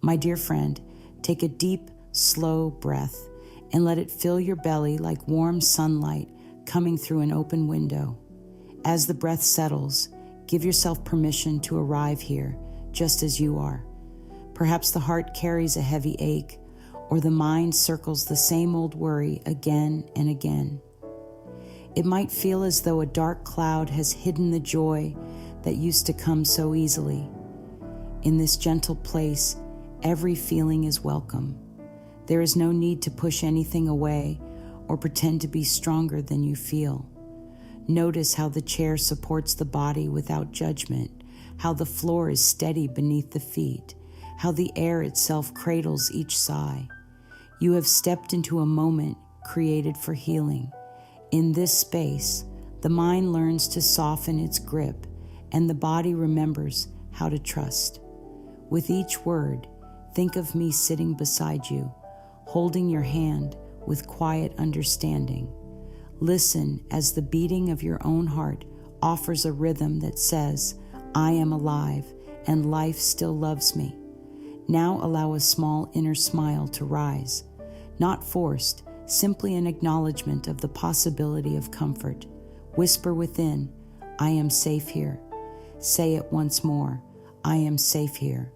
My dear friend, take a deep, slow breath and let it fill your belly like warm sunlight coming through an open window. As the breath settles, give yourself permission to arrive here just as you are. Perhaps the heart carries a heavy ache, or the mind circles the same old worry again and again. It might feel as though a dark cloud has hidden the joy that used to come so easily. In this gentle place, every feeling is welcome. There is no need to push anything away or pretend to be stronger than you feel. Notice how the chair supports the body without judgment, how the floor is steady beneath the feet, how the air itself cradles each sigh. You have stepped into a moment created for healing. In this space, the mind learns to soften its grip, and the body remembers how to trust. With each word, think of me sitting beside you, holding your hand with quiet understanding. Listen as the beating of your own heart offers a rhythm that says, I am alive and life still loves me. Now allow a small inner smile to rise, not forced, simply an acknowledgement of the possibility of comfort. Whisper within, I am safe here. Say it once more, I am safe here.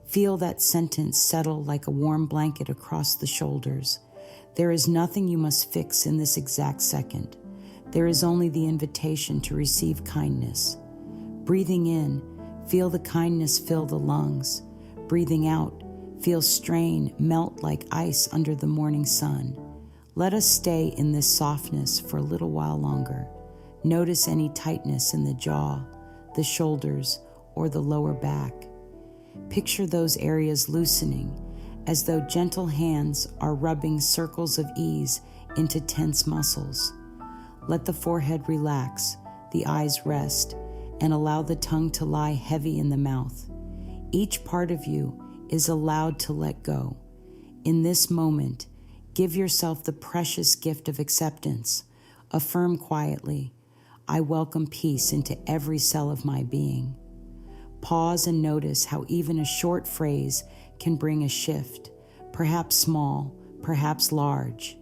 Feel that sentence settle like a warm blanket across the shoulders. There is nothing you must fix in this exact second. There is only the invitation to receive kindness. Breathing in, feel the kindness fill the lungs. Breathing out, feel strain melt like ice under the morning sun. Let us stay in this softness for a little while longer. Notice any tightness in the jaw, the shoulders, or the lower back. Picture those areas loosening, as though gentle hands are rubbing circles of ease into tense muscles. Let the forehead relax, the eyes rest, and allow the tongue to lie heavy in the mouth. Each part of you is allowed to let go. In this moment, give yourself the precious gift of acceptance. Affirm quietly, I welcome peace into every cell of my being. Pause and notice how even a short phrase can bring a shift, perhaps small, perhaps large.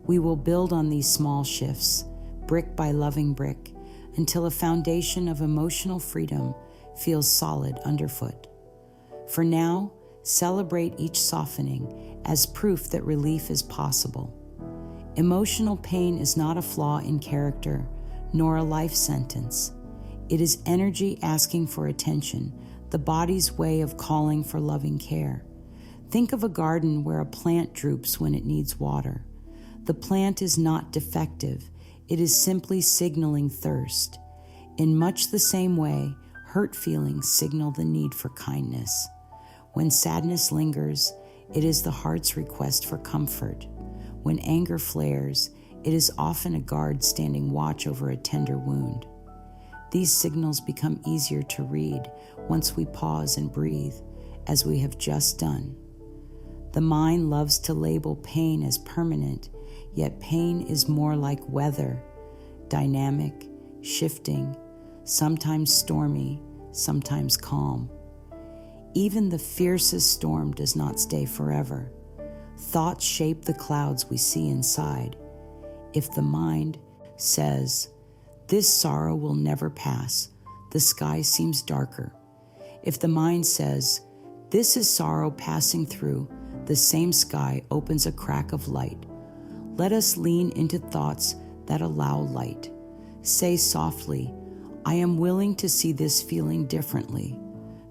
We will build on these small shifts, brick by loving brick, until a foundation of emotional freedom feels solid underfoot. For now, celebrate each softening as proof that relief is possible. Emotional pain is not a flaw in character, nor a life sentence. It is energy asking for attention, the body's way of calling for loving care. Think of a garden where a plant droops when it needs water. The plant is not defective, it is simply signaling thirst. In much the same way, hurt feelings signal the need for kindness. When sadness lingers, it is the heart's request for comfort. When anger flares, it is often a guard standing watch over a tender wound. These signals become easier to read once we pause and breathe, as we have just done. The mind loves to label pain as permanent, yet pain is more like weather, dynamic, shifting, sometimes stormy, sometimes calm. Even the fiercest storm does not stay forever. Thoughts shape the clouds we see inside. If the mind says, this sorrow will never pass, the sky seems darker. If the mind says, this is sorrow passing through, the same sky opens a crack of light. Let us lean into thoughts that allow light. Say softly, I am willing to see this feeling differently.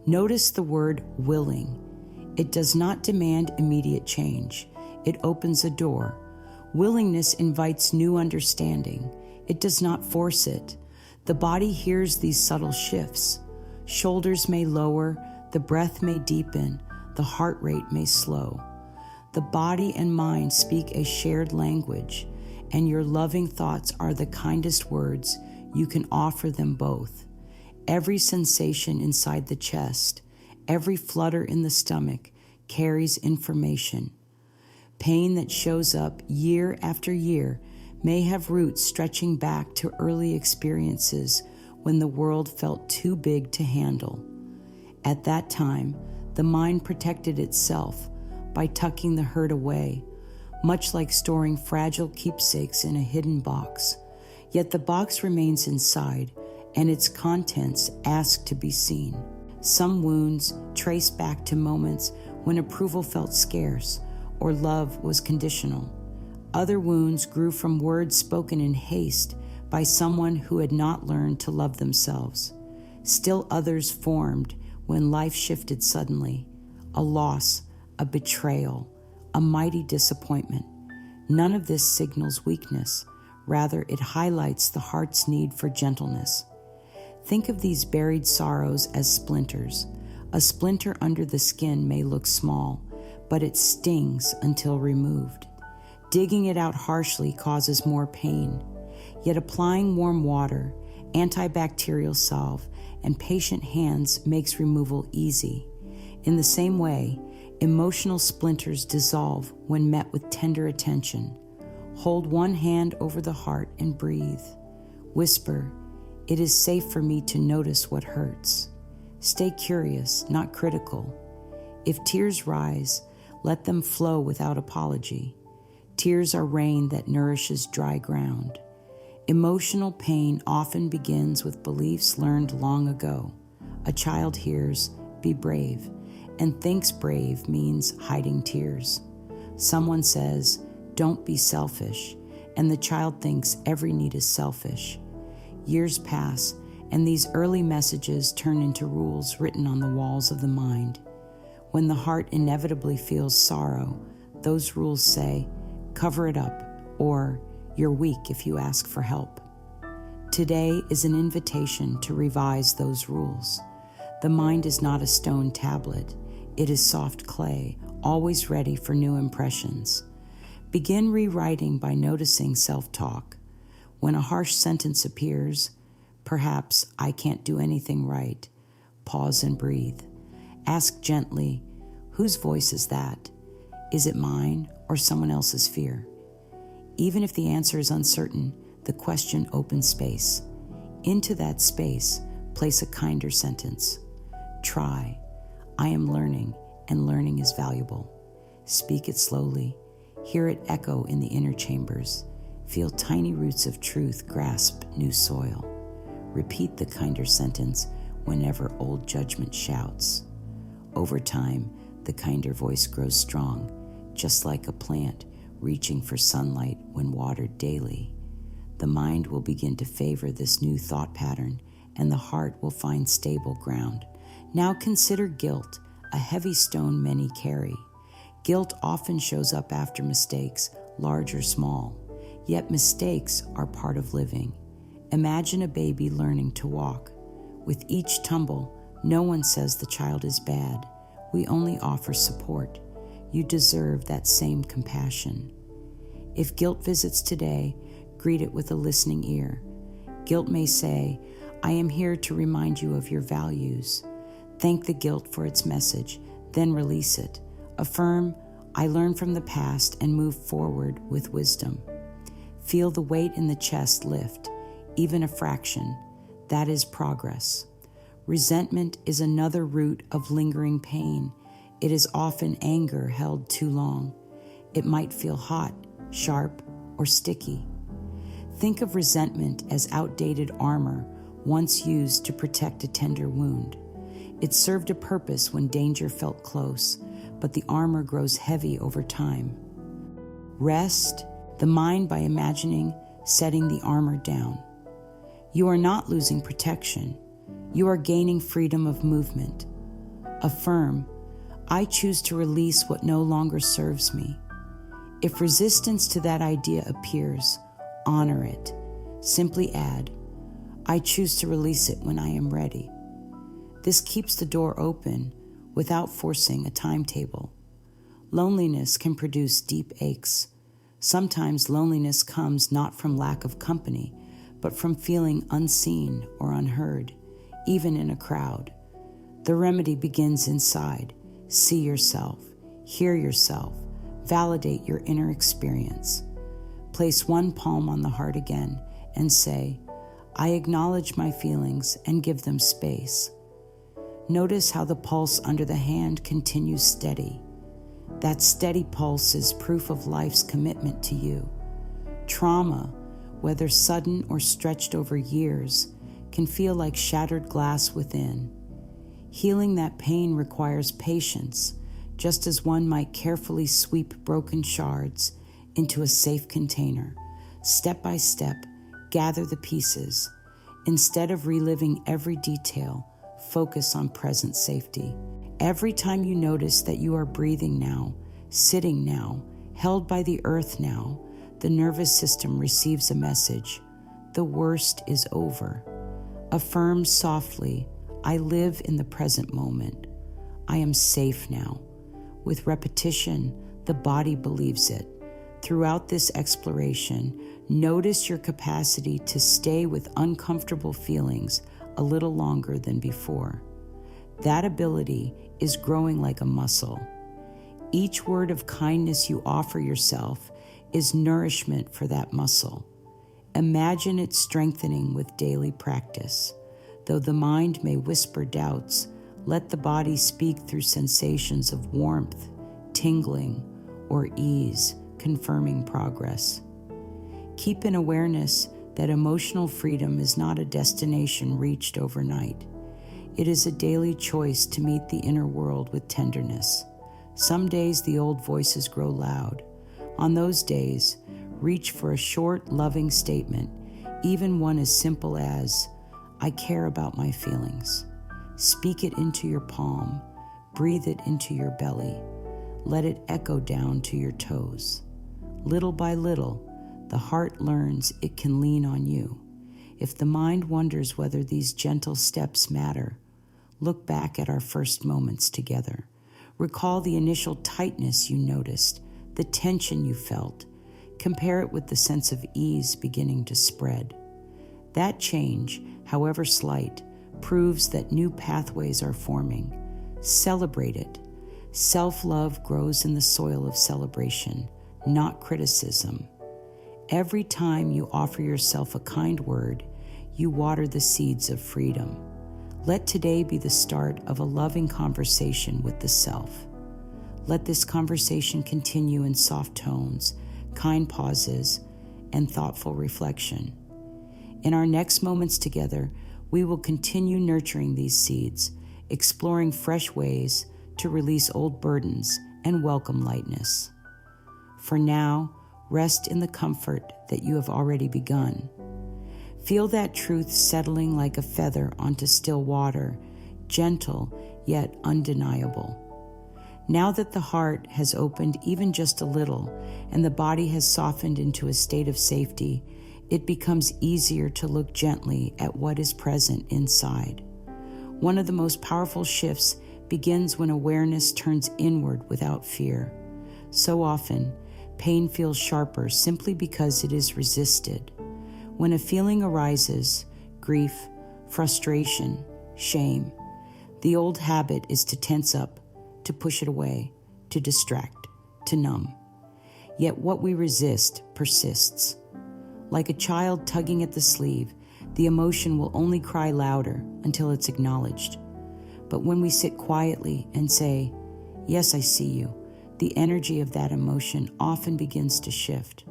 Notice the word willing. It does not demand immediate change. It opens a door. Willingness invites new understanding. It does not force it. The body hears these subtle shifts. Shoulders may lower, the breath may deepen, the heart rate may slow. The body and mind speak a shared language, and your loving thoughts are the kindest words. You can offer them both. Every sensation inside the chest, every flutter in the stomach carries information. Pain that shows up year after year may have roots stretching back to early experiences when the world felt too big to handle. At that time, the the mind protected itself by tucking the hurt away, much like storing fragile keepsakes in a hidden box. Yet the box remains inside, and its contents ask to be seen. Some wounds trace back to moments when approval felt scarce or love was conditional. Other wounds grew from words spoken in haste by someone who had not learned to love themselves. Still others formed when life shifted suddenly, a loss, a betrayal, a mighty disappointment. None of this signals weakness. Rather, it highlights the heart's need for gentleness. Think of these buried sorrows as splinters. A splinter under the skin may look small, but it stings until removed. Digging it out harshly causes more pain. Yet applying warm water, antibacterial salve, and patient hands makes removal easy. In the same way, emotional splinters dissolve when met with tender attention. Hold one hand over the heart and breathe. Whisper, "It is safe for me to notice what hurts." Stay curious, not critical. If tears rise, let them flow without apology. Tears are rain that nourishes dry ground. Emotional pain often begins with beliefs learned long ago. A child hears, "Be brave," and thinks brave means hiding tears. Someone says, "Don't be selfish," and the child thinks every need is selfish. Years pass, and these early messages turn into rules written on the walls of the mind. When the heart inevitably feels sorrow, those rules say, "Cover it up," or "You're weak if you ask for help." Today is an invitation to revise those rules. The mind is not a stone tablet. It is soft clay, always ready for new impressions. Begin rewriting by noticing self-talk. When a harsh sentence appears, perhaps "I can't do anything right," pause and breathe. Ask gently, whose voice is that? Is it mine or someone else's fear? Even if the answer is uncertain, the question opens space. Into that space, place a kinder sentence. Try, "I am learning, and learning is valuable." Speak it slowly. Hear it echo in the inner chambers. Feel tiny roots of truth grasp new soil. Repeat the kinder sentence whenever old judgment shouts. Over time, the kinder voice grows strong, just like a plant reaching for sunlight when watered daily. The mind will begin to favor this new thought pattern, and the heart will find stable ground. Now consider guilt, a heavy stone many carry. Guilt often shows up after mistakes, large or small. Yet mistakes are part of living. Imagine a baby learning to walk. With each tumble, no one says the child is bad. We only offer support. You deserve that same compassion. If guilt visits today, greet it with a listening ear. Guilt may say, "I am here to remind you of your values." Thank the guilt for its message, then release it. Affirm, "I learn from the past and move forward with wisdom." Feel the weight in the chest lift, even a fraction. That is progress. Resentment is another root of lingering pain. It is often anger held too long. It might feel hot, sharp, or sticky. Think of resentment as outdated armor once used to protect a tender wound. It served a purpose when danger felt close, but the armor grows heavy over time. Rest the mind by imagining setting the armor down. You are not losing protection. You are gaining freedom of movement. Affirm, "I choose to release what no longer serves me." If resistance to that idea appears, honor it. Simply add, "I choose to release it when I am ready." This keeps the door open without forcing a timetable. Loneliness can produce deep aches. Sometimes loneliness comes not from lack of company, but from feeling unseen or unheard, even in a crowd. The remedy begins inside. See yourself, hear yourself, validate your inner experience. Place one palm on the heart again and say, "I acknowledge my feelings and give them space." Notice how the pulse under the hand continues steady. That steady pulse is proof of life's commitment to you. Trauma, whether sudden or stretched over years, can feel like shattered glass within. Healing that pain requires patience, just as one might carefully sweep broken shards into a safe container. Step by step, gather the pieces. Instead of reliving every detail, focus on present safety. Every time you notice that you are breathing now, sitting now, held by the earth now, the nervous system receives a message. The worst is over. Affirm softly, I live in the present moment. I am safe now. With repetition, the body believes it. Throughout this exploration, notice your capacity to stay with uncomfortable feelings a little longer than before. That ability is growing like a muscle. Each word of kindness you offer yourself is nourishment for that muscle. Imagine it strengthening with daily practice. Though the mind may whisper doubts, let the body speak through sensations of warmth, tingling, or ease, confirming progress. Keep in awareness that emotional freedom is not a destination reached overnight. It is a daily choice to meet the inner world with tenderness. Some days the old voices grow loud. On those days, reach for a short, loving statement, even one as simple as, I care about my feelings. Speak it into your palm. Breathe it into your belly. Let it echo down to your toes. Little by little, the heart learns it can lean on you. If the mind wonders whether these gentle steps matter, look back at our first moments together. Recall the initial tightness you noticed, the tension you felt. Compare it with the sense of ease beginning to spread. That change, however slight, proves that new pathways are forming. Celebrate it. Self-love grows in the soil of celebration, not criticism. Every time you offer yourself a kind word, you water the seeds of freedom. Let today be the start of a loving conversation with the self. Let this conversation continue in soft tones, kind pauses, and thoughtful reflection. In our next moments together, we will continue nurturing these seeds, exploring fresh ways to release old burdens and welcome lightness. For now, rest in the comfort that you have already begun. Feel that truth settling like a feather onto still water, gentle yet undeniable. Now that the heart has opened even just a little and the body has softened into a state of safety, it becomes easier to look gently at what is present inside. One of the most powerful shifts begins when awareness turns inward without fear. So often, pain feels sharper simply because it is resisted. When a feeling arises, grief, frustration, shame, the old habit is to tense up, to push it away, to distract, to numb. Yet what we resist persists. Like a child tugging at the sleeve, the emotion will only cry louder until it's acknowledged. But when we sit quietly and say, yes, I see you, the energy of that emotion often begins to shift.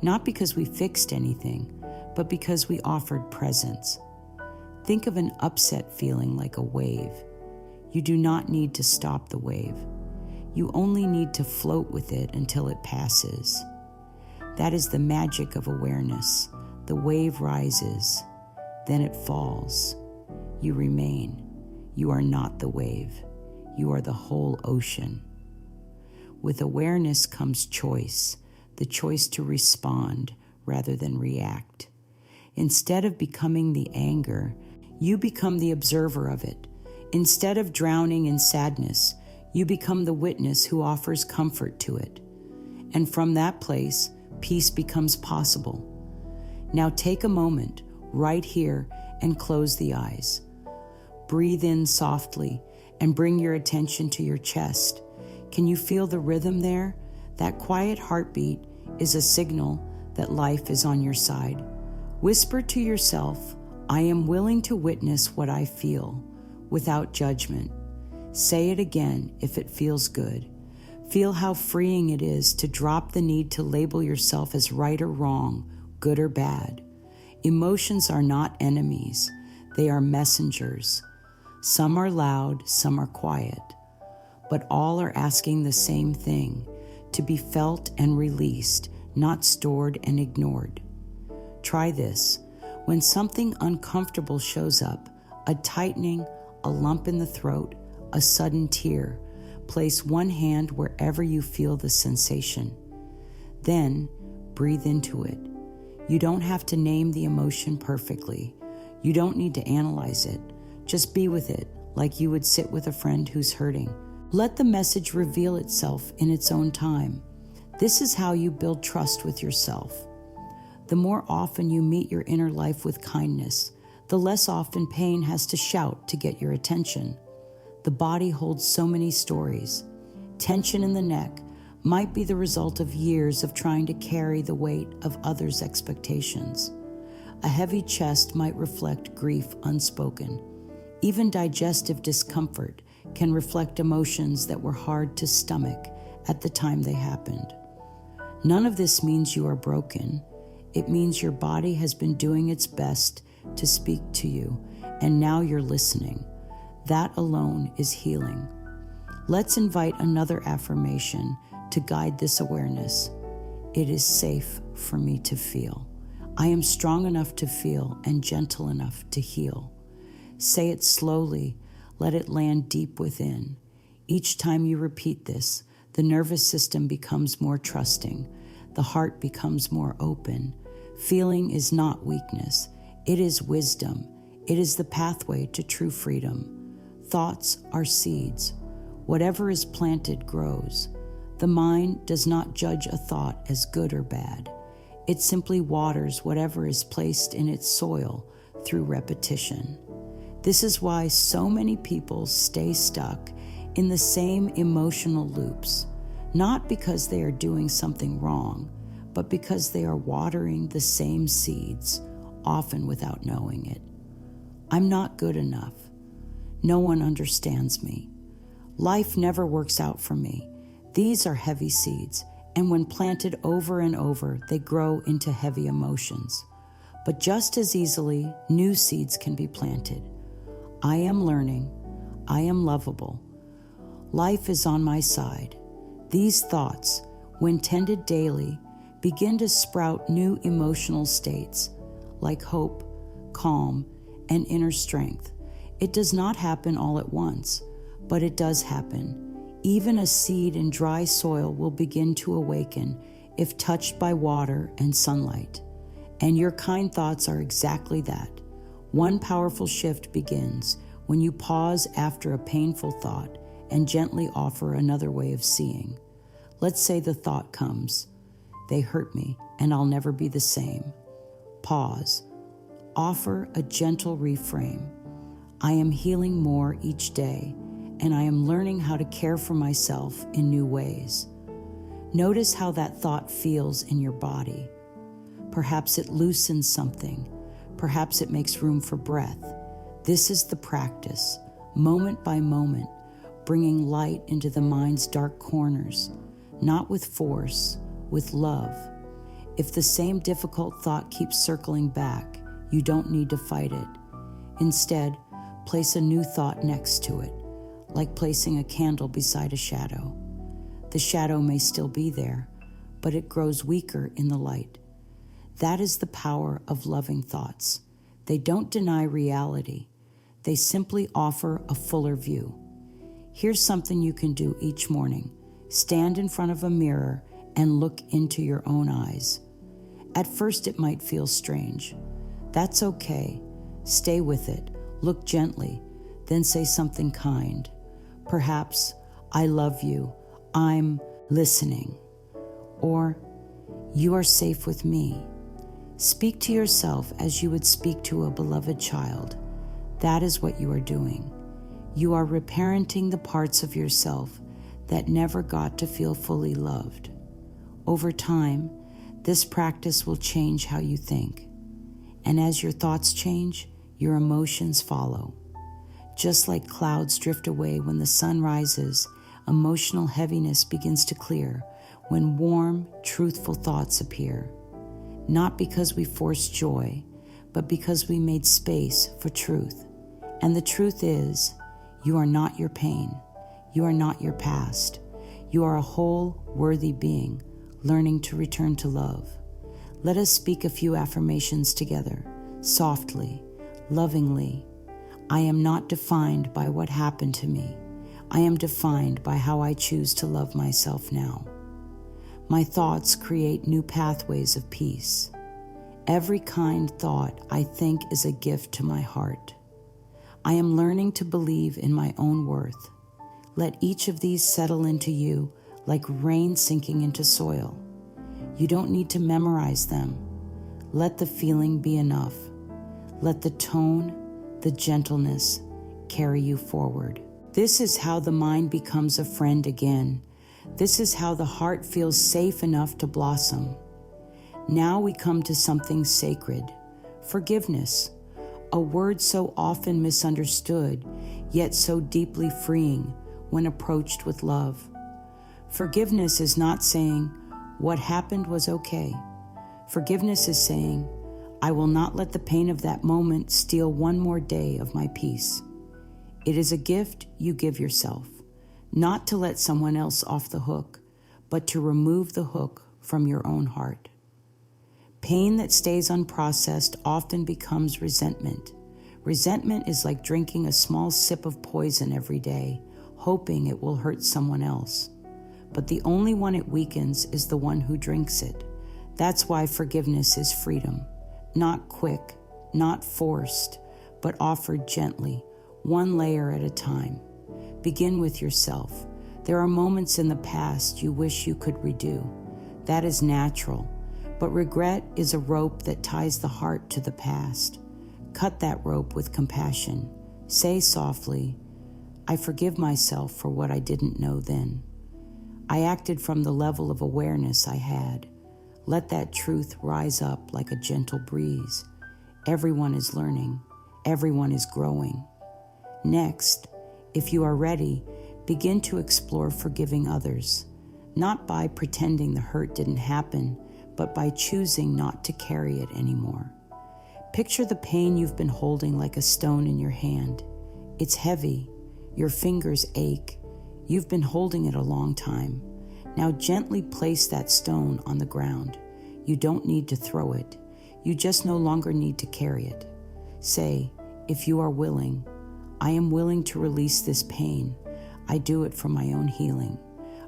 Not because we fixed anything, but because we offered presence. Think of an upset feeling like a wave. You do not need to stop the wave. You only need to float with it until it passes. That is the magic of awareness. The wave rises, then it falls. You remain. You are not the wave. You are the whole ocean. With awareness comes choice, the choice to respond rather than react. Instead of becoming the anger, you become the observer of it. Instead of drowning in sadness, you become the witness who offers comfort to it. And from that place, peace becomes possible. Now take a moment right here and close the eyes. Breathe in softly and bring your attention to your chest. Can you feel the rhythm there? That quiet heartbeat is a signal that life is on your side. Whisper to yourself, I am willing to witness what I feel. without judgment. Say it again if it feels good. Feel how freeing it is to drop the need to label yourself as right or wrong, good or bad. Emotions are not enemies. They are messengers. Some are loud, some are quiet, but all are asking the same thing, to be felt and released, not stored and ignored. Try this. When something uncomfortable shows up, a tightening, a lump in the throat, a sudden tear, place one hand wherever you feel the sensation. Then breathe into it. You don't have to name the emotion perfectly. You don't need to analyze it. Just be with it, like you would sit with a friend who's hurting. Let the message reveal itself in its own time. This is how you build trust with yourself. The more often you meet your inner life with kindness, the less often pain has to shout to get your attention. The body holds so many stories. Tension in the neck might be the result of years of trying to carry the weight of others' expectations. A heavy chest might reflect grief unspoken. Even digestive discomfort can reflect emotions that were hard to stomach at the time they happened. None of this means you are broken. It means your body has been doing its best to speak to you, and now you're listening. That alone is healing. Let's invite another affirmation to guide this awareness. It is safe for me to feel. I am strong enough to feel and gentle enough to heal. Say it slowly. Let it land deep within. Each time you repeat this, the nervous system becomes more trusting. The heart becomes more open. Feeling is not weakness. It is wisdom. It is the pathway to true freedom. Thoughts are seeds. Whatever is planted grows. The mind does not judge a thought as good or bad. It simply waters whatever is placed in its soil through repetition. This is why so many people stay stuck in the same emotional loops, not because they are doing something wrong, but because they are watering the same seeds, often without knowing it. I'm not good enough. No one understands me. Life never works out for me. These are heavy seeds, and when planted over and over, they grow into heavy emotions. But just as easily, new seeds can be planted. I am learning. I am lovable. Life is on my side. These thoughts, when tended daily, begin to sprout new emotional states like hope, calm, and inner strength. It does not happen all at once, but it does happen. Even a seed in dry soil will begin to awaken if touched by water and sunlight. And your kind thoughts are exactly that. One powerful shift begins when you pause after a painful thought and gently offer another way of seeing. Let's say the thought comes, they hurt me and I'll never be the same. Pause. Offer a gentle reframe. I am healing more each day, and I am learning how to care for myself in new ways. Notice how that thought feels in your body. Perhaps it loosens something. Perhaps it makes room for breath. This is the practice, moment by moment, bringing light into the mind's dark corners, not with force, with love. If the same difficult thought keeps circling back, you don't need to fight it. Instead, place a new thought next to it, like placing a candle beside a shadow. The shadow may still be there, but it grows weaker in the light. That is the power of loving thoughts. They don't deny reality. They simply offer a fuller view. Here's something you can do each morning. Stand in front of a mirror and look into your own eyes. At first, it might feel strange. That's okay. Stay with it. Look gently, then say something kind. Perhaps, I love you. I'm listening. Or, you are safe with me. Speak to yourself as you would speak to a beloved child. That is what you are doing. You are reparenting the parts of yourself that never got to feel fully loved. Over time, this practice will change how you think. And as your thoughts change, your emotions follow. Just like clouds drift away when the sun rises, emotional heaviness begins to clear when warm, truthful thoughts appear. Not because we forced joy, but because we made space for truth. And the truth is, you are not your pain. You are not your past. You are a whole, worthy being, learning to return to love. Let us speak a few affirmations together, softly, lovingly. I am not defined by what happened to me. I am defined by how I choose to love myself now. My thoughts create new pathways of peace. Every kind thought I think is a gift to my heart. I am learning to believe in my own worth. Let each of these settle into you like rain sinking into soil. You don't need to memorize them. Let the feeling be enough. Let the tone, the gentleness carry you forward. This is how the mind becomes a friend again. This is how the heart feels safe enough to blossom. Now we come to something sacred, forgiveness, a word so often misunderstood, yet so deeply freeing when approached with love. Forgiveness is not saying, what happened was okay. Forgiveness is saying, I will not let the pain of that moment steal one more day of my peace. It is a gift you give yourself, not to let someone else off the hook, but to remove the hook from your own heart. Pain that stays unprocessed often becomes resentment. Resentment is like drinking a small sip of poison every day, hoping it will hurt someone else. But the only one it weakens is the one who drinks it. That's why forgiveness is freedom. Not quick, not forced, but offered gently, one layer at a time. Begin with yourself. There are moments in the past you wish you could redo. That is natural, but regret is a rope that ties the heart to the past. Cut that rope with compassion. Say softly, I forgive myself for what I didn't know then. I acted from the level of awareness I had. Let that truth rise up like a gentle breeze. Everyone is learning. Everyone is growing. Next, if you are ready, begin to explore forgiving others, not by pretending the hurt didn't happen, but by choosing not to carry it anymore. Picture the pain you've been holding like a stone in your hand. It's heavy. Your fingers ache. You've been holding it a long time. Now gently place that stone on the ground. You don't need to throw it. You just no longer need to carry it. Say, if you are willing, I am willing to release this pain. I do it for my own healing.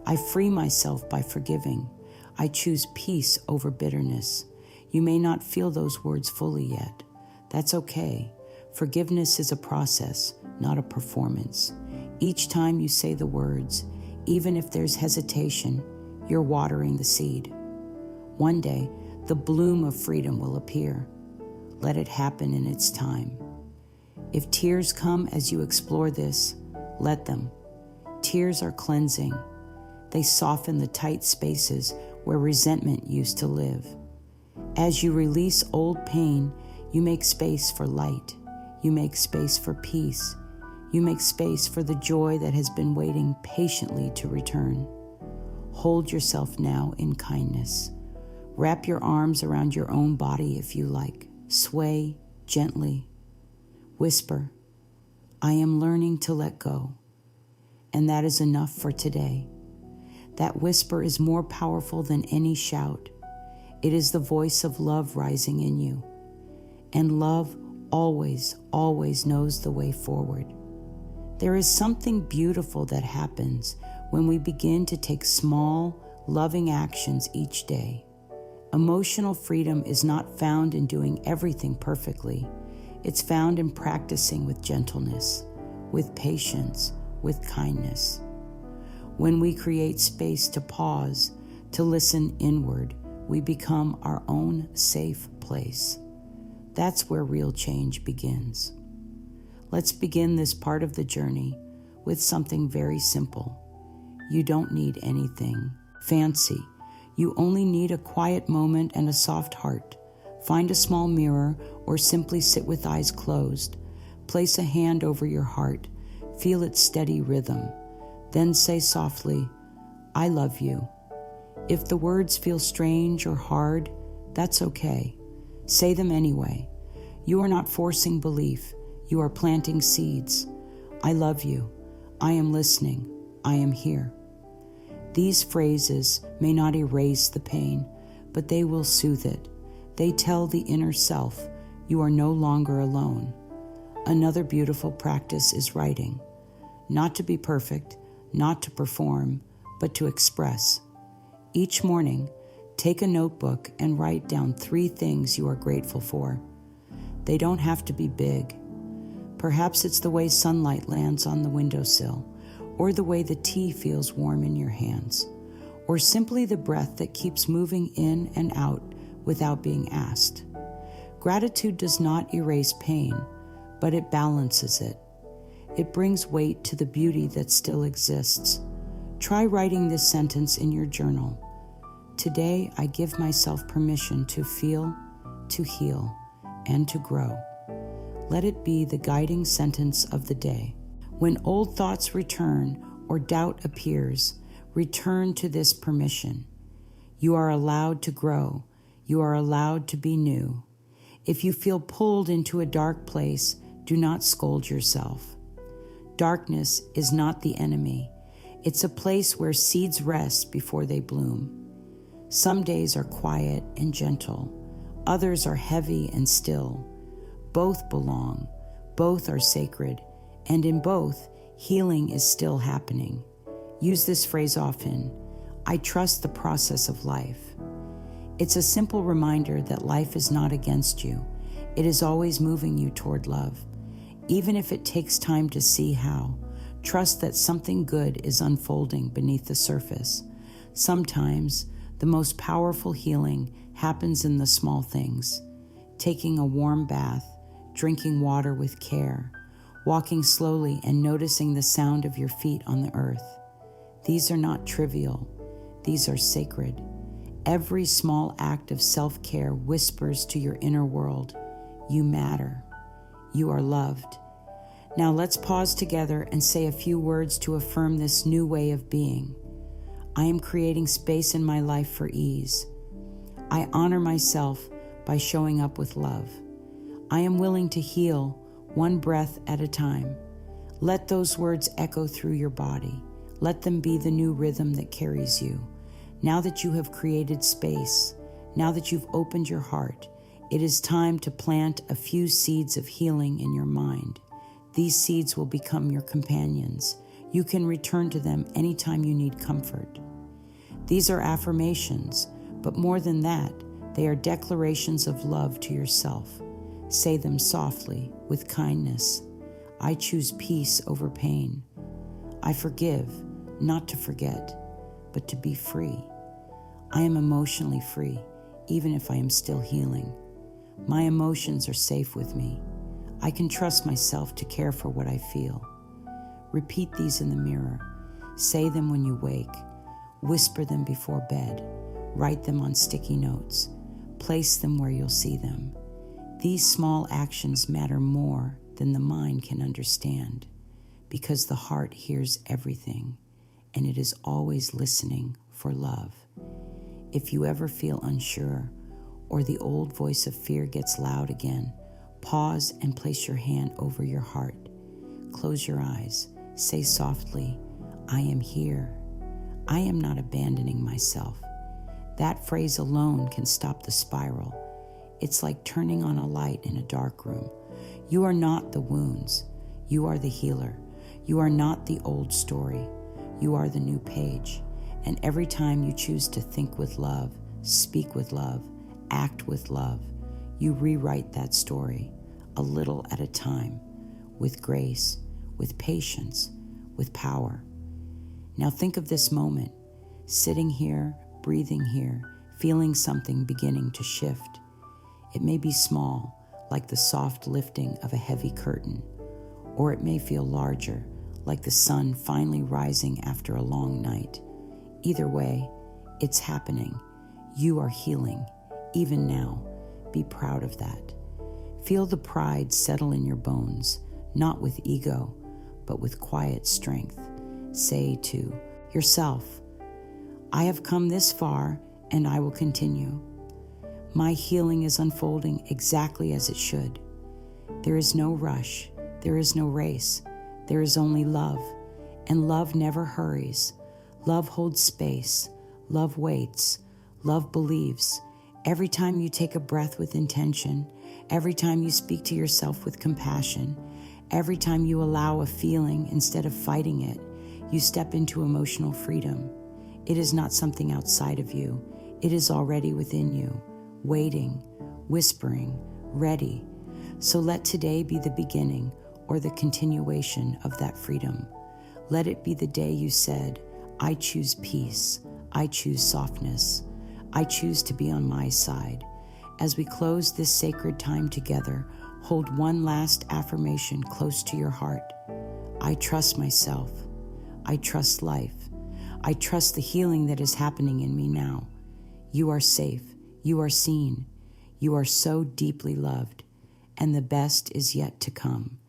I free myself by forgiving. I choose peace over bitterness. You may not feel those words fully yet. That's okay. Forgiveness is a process, not a performance. Each time you say the words, even if there's hesitation, you're watering the seed. One day, the bloom of freedom will appear. Let it happen in its time. If tears come as you explore this, let them. Tears are cleansing. They soften the tight spaces where resentment used to live. As you release old pain, you make space for light. You make space for peace. You make space for the joy that has been waiting patiently to return. Hold yourself now in kindness. Wrap your arms around your own body if you like. Sway gently. Whisper, I am learning to let go. And that is enough for today. That whisper is more powerful than any shout. It is the voice of love rising in you. And love always, always knows the way forward. There is something beautiful that happens when we begin to take small, loving actions each day. Emotional freedom is not found in doing everything perfectly. It's found in practicing with gentleness, with patience, with kindness. When we create space to pause, to listen inward, we become our own safe place. That's where real change begins. Let's begin this part of the journey with something very simple. You don't need anything fancy. You only need a quiet moment and a soft heart. Find a small mirror or simply sit with eyes closed. Place a hand over your heart. Feel its steady rhythm. Then say softly, I love you. If the words feel strange or hard, that's okay. Say them anyway. You are not forcing belief. You are planting seeds. I love you. I am listening. I am here. These phrases may not erase the pain, but they will soothe it. They tell the inner self, you are no longer alone. Another beautiful practice is writing. Not to be perfect, not to perform, but to express. Each morning, take a notebook and write down 3 things you are grateful for. They don't have to be big. Perhaps it's the way sunlight lands on the windowsill, or the way the tea feels warm in your hands, or simply the breath that keeps moving in and out without being asked. Gratitude does not erase pain, but it balances it. It brings weight to the beauty that still exists. Try writing this sentence in your journal. Today, I give myself permission to feel, to heal, and to grow. Let it be the guiding sentence of the day. When old thoughts return or doubt appears, return to this permission. You are allowed to grow. You are allowed to be new. If you feel pulled into a dark place, do not scold yourself. Darkness is not the enemy. It's a place where seeds rest before they bloom. Some days are quiet and gentle. Others are heavy and still. Both belong. Both are sacred. And in both, healing is still happening. Use this phrase often. I trust the process of life. It's a simple reminder that life is not against you. It is always moving you toward love. Even if it takes time to see how, trust that something good is unfolding beneath the surface. Sometimes, the most powerful healing happens in the small things. Taking a warm bath, drinking water with care, walking slowly and noticing the sound of your feet on the earth. These are not trivial. These are sacred. Every small act of self-care whispers to your inner world, you matter. You are loved. Now let's pause together and say a few words to affirm this new way of being. I am creating space in my life for ease. I honor myself by showing up with love. I am willing to heal one breath at a time. Let those words echo through your body. Let them be the new rhythm that carries you. Now that you have created space, now that you've opened your heart, it is time to plant a few seeds of healing in your mind. These seeds will become your companions. You can return to them anytime you need comfort. These are affirmations, but more than that, they are declarations of love to yourself. Say them softly, with kindness. I choose peace over pain. I forgive, not to forget, but to be free. I am emotionally free, even if I am still healing. My emotions are safe with me. I can trust myself to care for what I feel. Repeat these in the mirror. Say them when you wake. Whisper them before bed. Write them on sticky notes. Place them where you'll see them. These small actions matter more than the mind can understand, because the heart hears everything, and it is always listening for love. If you ever feel unsure, or the old voice of fear gets loud again, pause and place your hand over your heart. Close your eyes. Say softly, I am here. I am not abandoning myself. That phrase alone can stop the spiral. It's like turning on a light in a dark room. You are not the wounds. You are the healer. You are not the old story. You are the new page. And every time you choose to think with love, speak with love, act with love, you rewrite that story a little at a time, with grace, with patience, with power. Now think of this moment, sitting here, breathing here, feeling something beginning to shift. It may be small, like the soft lifting of a heavy curtain, or it may feel larger, like the sun finally rising after a long night. Either way, it's happening. You are healing, even now. Be proud of that. Feel the pride settle in your bones, not with ego, but with quiet strength. Say to yourself, I have come this far and I will continue. My healing is unfolding exactly as it should. There is no rush, there is no race, there is only love, and love never hurries. Love holds space, love waits, love believes. Every time you take a breath with intention, every time you speak to yourself with compassion, every time you allow a feeling instead of fighting it, you step into emotional freedom. It is not something outside of you. It is already within you, waiting, whispering, ready. So let today be the beginning or the continuation of that freedom. Let it be the day you said, I choose peace, I choose softness, I choose to be on my side. As we close this sacred time together, hold one last affirmation close to your heart. I trust myself. I trust life. I trust the healing that is happening in me now. You are safe. You are seen. You are so deeply loved, and the best is yet to come.